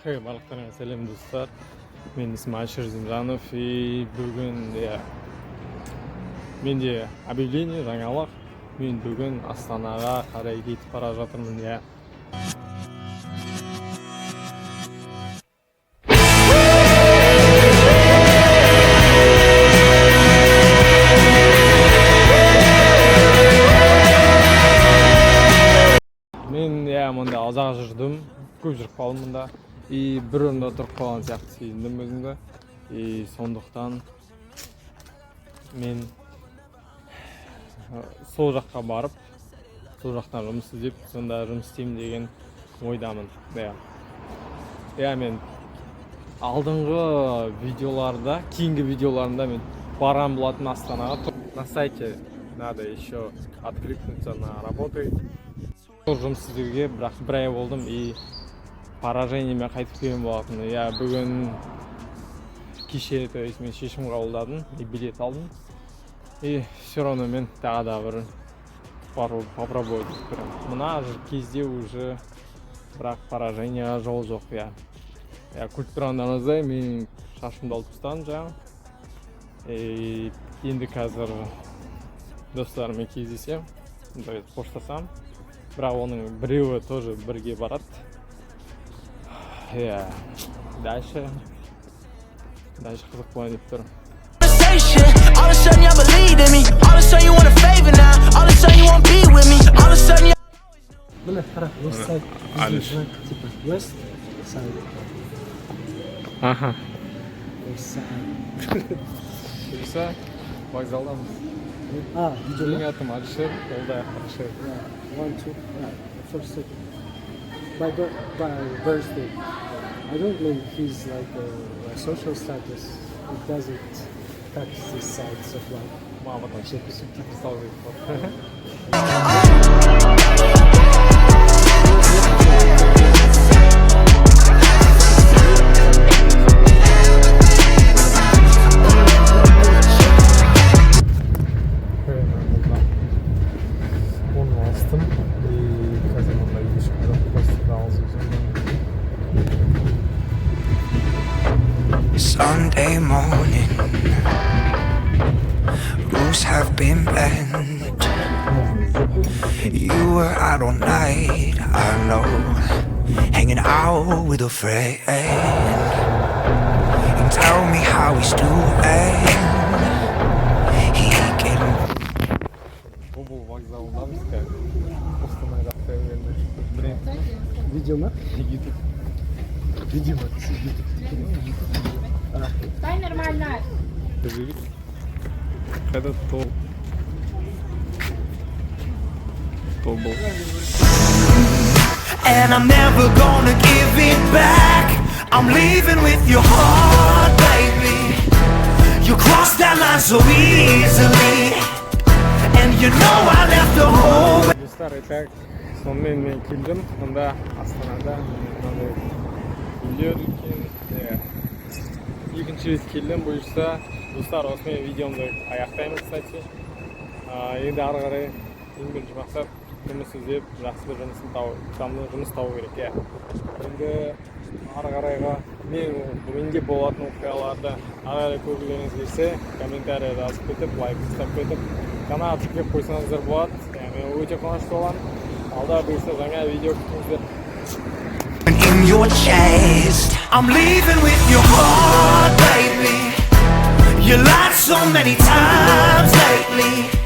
Барлықтарыңа сәлем достар. Мен Исмаил Шерзимжанов и бүгін менде объявление жаңалық. Мен бүгін Астанаға қарай кетіп бара жатырмын. Мен мұнда азақ жүрдім, көп жүріп қалдым мұнда. И бір орында тұрып қалған сияқты сезіндім өзімді. И сондықтан мен сол жаққа барып, сол жақтан жұмыс іздеп, сонда жұмыс істеймін деген ойдамын. Мен алдыңғы видеоларда, кейінгі видеоларында мен барған болатын Астанаға. На сайте надо еще откликнуться на работу. Жұмыс іздеуге, бірақ бір ай болдым и поражениемен қайтып келген болатын. Бүгін кеше мен шешім қабылдадым и билет алдым. И все равно мен тағы да бір попробовать етіп. Мына кезде уже бірақ поражение жол жоқ. Культураңдарыңыздай мен шашымды алып тастадым жаңа. Енді қазір достарыммен кездесем, қоштасам. Бірақ оның біреуі тоже бірге барады. Дальше қызық болайын деп тұр. Міне қара, west side. West side. Аха. West side. Бұйса, вокзалдамыз. Видео Менің атым Алишер, олда Алишер. 1, 2, first second. By birthday. I don't know if he's like a social status. It doesn't touch these sides of life. Мама там шепі субтитрі салғайды. Sunday morning, rules have been bent. You were out all night, I know, hanging out with a friend. And tell me how he's doing. He can. Бұл вокзалдамыз қазір. Қостанай жақта өңірінде. Видео ма? YouTube. Видео ма? Дай нормально. Это то был. And I'm never gonna give it back. I'm leaving with your heart, baby. You crossed that line so easily. And you know I left the home. Достар, итак, сонымен мен келдім. Мұнда Астанада үйлер екен. Екінші рет келдім. Бұйырса, достар, осымен видеомды аяқтаймыз, кстати. Енді ары қарай ең бірінші мақсат жұмыс іздеп, жақсы бір жұмыс табу керек. Енді ары қарайға менде болатын оқиғаларды ары қарай көргілеріңіз келсе, комментария жазып кетіп, лайк жасап кетіп, каналға жүктеп қойсаңыздар болады. Мен өте қуанышты боламын. Алда бұйырса жаңа видео күтіңіздер. In your chest, I'm leaving with your heart, baby. You lied so many times lately.